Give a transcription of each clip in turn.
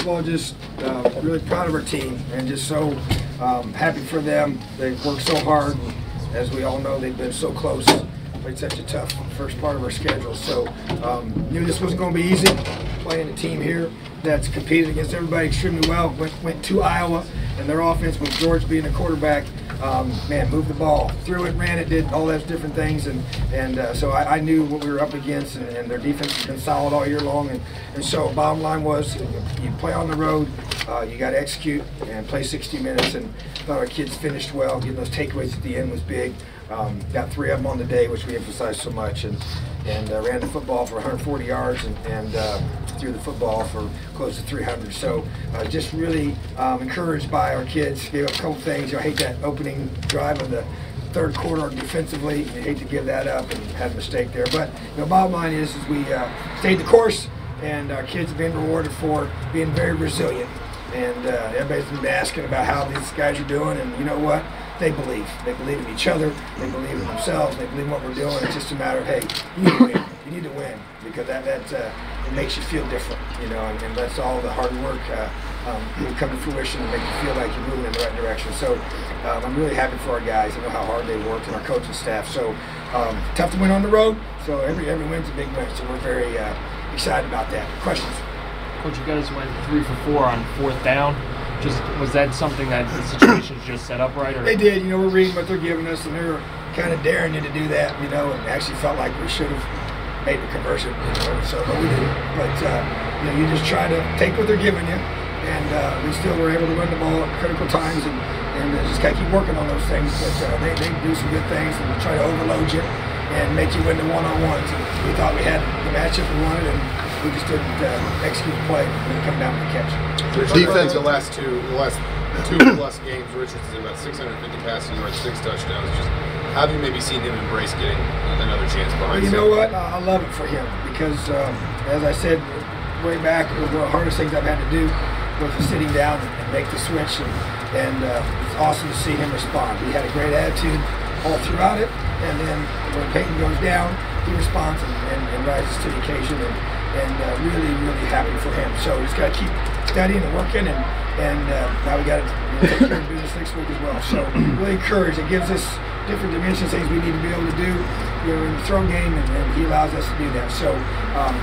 of all, just really proud of our team and just so happy for them. They've worked so hard. As we all know, they've been so close. Played such a tough first part of our schedule. So knew this wasn't going to be easy. Playing a team here that's competed against everybody extremely well. Went to Iowa, and their offense with George being a quarterback, man, moved the ball, threw it, ran it, did all those different things, and so I knew what we were up against, and their defense has been solid all year long, and so bottom line was you play on the road, you got to execute and play 60 minutes, and I thought our kids finished well. Getting those takeaways at the end was big. Got 3 of them on the day, which we emphasized so much, and ran the football for 140 yards and threw the football for close to 300. So just really encouraged by our kids. Gave up a couple things. I hate that opening drive of the third quarter defensively. I hate to give that up and had a mistake there. But bottom line is we stayed the course, and our kids have been rewarded for being very resilient. And everybody's been asking about how these guys are doing, and you know what? They believe. They believe in each other. They believe in themselves. They believe in what we're doing. It's just a matter of, hey, you need to win. You need to win because that it makes you feel different, and that's all the hard work will come to fruition and make you feel like you're moving in the right direction. So I'm really happy for our guys. I know how hard they worked and our coaching staff. So tough to win on the road. So every win's a big win. So we're very excited about that. Questions? Coach, you guys went 3 for 4 on 4th down. Was that something that the situation's just set up right? Or? They did. We're reading what they're giving us, and they're kind of daring you to do that, and actually felt like we should have made the conversion, but we didn't. But, you just try to take what they're giving you, and we still were able to run the ball at critical times, and just got to keep working on those things. But they do some good things and try to overload you and make you win the one-on-ones. And we thought we had the matchup we wanted, and we just didn't execute the play and come down with the catch. Defense, the last two plus games, Richardson's about 650 passing yards, 6 touchdowns. Just have you maybe seen him embrace getting another chance behind you? You know what? I love it for him because, as I said way back, one of the hardest things I've had to do was sitting down and make the switch, and it's awesome to see him respond. He had a great attitude all throughout it, and then when Peyton goes down, he responds and rises to the occasion, and really, really happy for him. So he's got to keep studying and working, and now we got to take care of business next week as well. So really encouraged. It gives us different dimensions, things we need to be able to do in the throw game, and he allows us to do that. So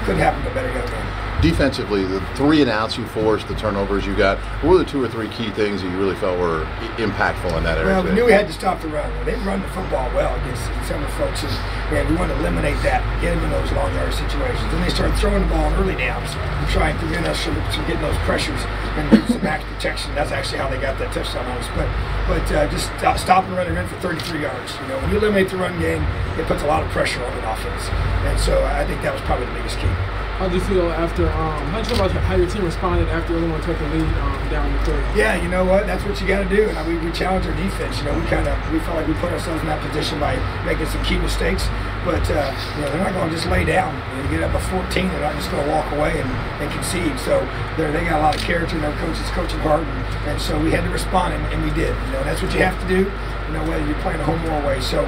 couldn't happen to a better young man. Defensively, the 3 and outs you forced, the turnovers you got, what were the 2 or 3 key things that you really felt were impactful in that area? Well, we knew we had to stop the run. They run the football well against some of the folks, and we wanted to eliminate that, get them in those long yard situations. Then they started throwing the ball in early downs and trying to prevent us from getting those pressures and do some max protection. That's actually how they got that touchdown on us. But just stop and run and run for 33 yards. When you eliminate the run game, it puts a lot of pressure on the offense, and so I think that was probably the biggest key. How do you feel after? How do you feel about how your team responded after Illinois took the lead down the third? Yeah, you know what? That's what you got to do. And we challenge our defense. We felt like we put ourselves in that position by making some key mistakes. But they're not going to just lay down. You get up at 14, they're not just going to walk away and concede. So they got a lot of character, and their coach is coaching hard, and so we had to respond, and we did. And that's what you have to do. Whether you're playing a home or away. So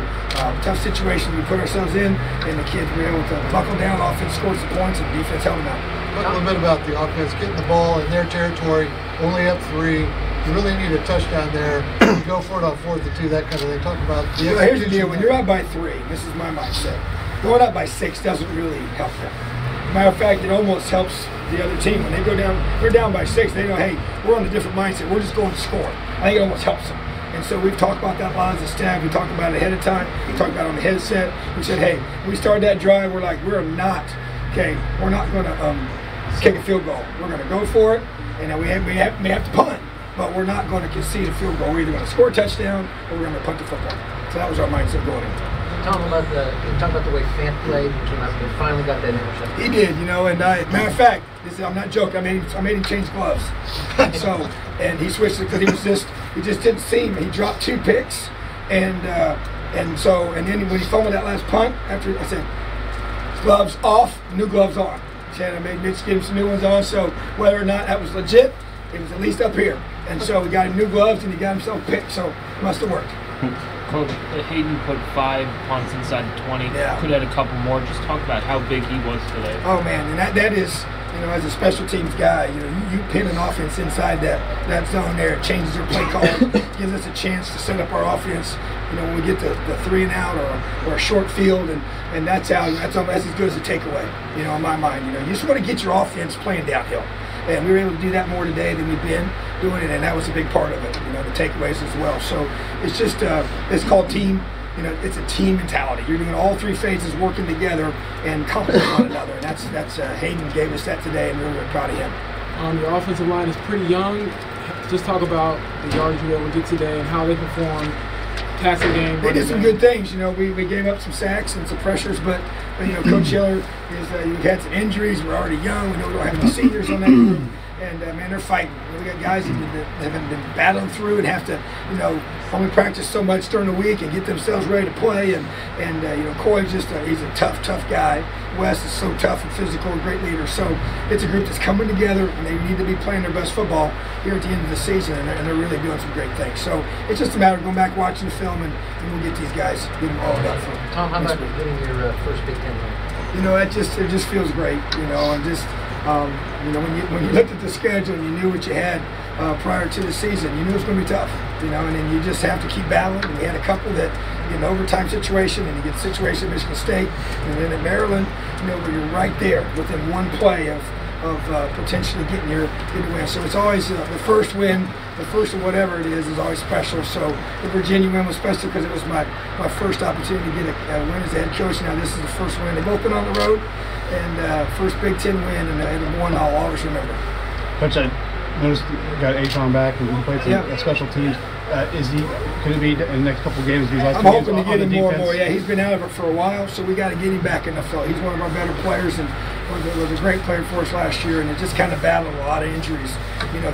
tough situation we put ourselves in, and the kids were able to buckle down, offense scored some points, and defense held them out. Talk a little bit about the offense, getting the ball in their territory, only up 3. You really need a touchdown there. You go for it on 4th and 2, that kind of thing. Talk about the here's the deal. When you're up by 3, this is my mindset. Going up by 6 doesn't really help them. Matter of fact, it almost helps the other team. When they go down, they're down by 6, they know, hey, we're on a different mindset. We're just going to score. I think it almost helps them. And so we've talked about that a lot as a staff. We talked about it ahead of time. We talked about it on the headset. We said, hey, when we started that drive, we're not going to kick a field goal. We're going to go for it, and we may have to punt, but we're not going to concede a field goal. We're either going to score a touchdown or we're going to punt the football. So that was our mindset going in. Talk about the way Fant played and came out and finally got that interception. He did, and matter of fact, I'm not joking. I made him change gloves. And he switched it because he just didn't see him. He dropped 2 picks, and then when he fumbled that last punt, after I said gloves off, new gloves on. I made Mitch get him some new ones on. So whether or not that was legit, it was at least up here. And so we got him new gloves, and he got himself picked. So it must have worked. Coach, Hayden put 5 punts inside the 20. Yeah. Could have had a couple more. Just talk about how big he was today. Oh man, and that is as a special teams guy, you pin an offense inside that zone there. It changes your play call, gives us a chance to set up our offense. When we get the 3 and out or a short field, and that's as good as a takeaway. In my mind, you just want to get your offense playing downhill, and we were able to do that more today than we've been doing it, and that was a big part of it. The takeaways as well. So it's just it's called team. It's a team mentality. You're doing all 3 phases working together and complement one another. And that's Hayden gave us that today, and we're really proud of him. Your offensive line is pretty young. Just talk about the yardage you were able to get today and how they performed. Passing game. They did some good things. We gave up some sacks and some pressures, but Coach Hiller we've had some injuries. We're already young. We know we don't have any seniors on that group. And man, they're fighting. We got guys that have been battling through and have to, only practice so much during the week and get themselves ready to play. And Coy's he's a tough guy. Wes is so tough and physical, a great leader. So it's a group that's coming together, and they need to be playing their best football here at the end of the season, and they're really doing some great things. So it's just a matter of going back, watching the film, and we'll get these guys, get them all up for Tom, how about getting your first Big Ten win? It just feels great, and just when you looked at the schedule and you knew what you had prior to the season, you knew it was going to be tough, and then you just have to keep battling. And we had a couple that get an overtime situation, and you get a situation at Michigan State, and then at Maryland, where you're right there within one play of potentially getting your win. So it's always the first win, the first of whatever it is always special. So the Virginia win was special because it was my first opportunity to get a win as a head coach. Now this is the first win. They've both been on the road, and first Big Ten win, and one I'll always remember. Coach, I noticed you got Achon back and he played some special teams. Could it be in the next couple of games? I'm hoping to get him more and more. Yeah, he's been out of it for a while, so we got to get him back in the flow. He's one of our better players and was a great player for us last year, and it just kind of battled a lot of injuries,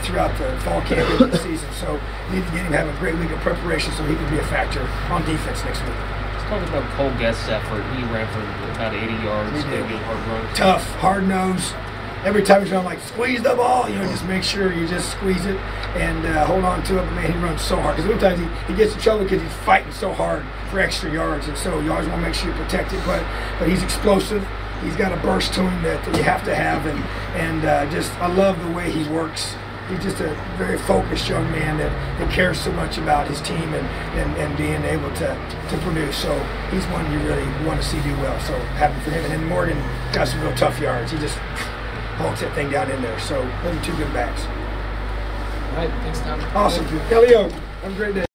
throughout the fall camp into the season. So we need to get him to have a great week of preparation so he can be a factor on defense next week. Let's talk about Cole Guest's effort. He ran for about 80 yards. He did. Hard run. Tough, hard nose. Every time he's running, squeeze the ball, just make sure you just squeeze it and hold on to it. But man, he runs so hard. Because sometimes he gets in trouble because he's fighting so hard for extra yards. And so you always want to make sure you protect it. But he's explosive. He's got a burst to him that you have to have. And I love the way he works. He's just a very focused young man that cares so much about his team and being able to produce. So he's one you really want to see do well. So happy for him. And then Morgan got some real tough yards. He just holds that thing down in there. So those are 2 good backs. All right, thanks, Tom. Awesome. Elio, have a great day.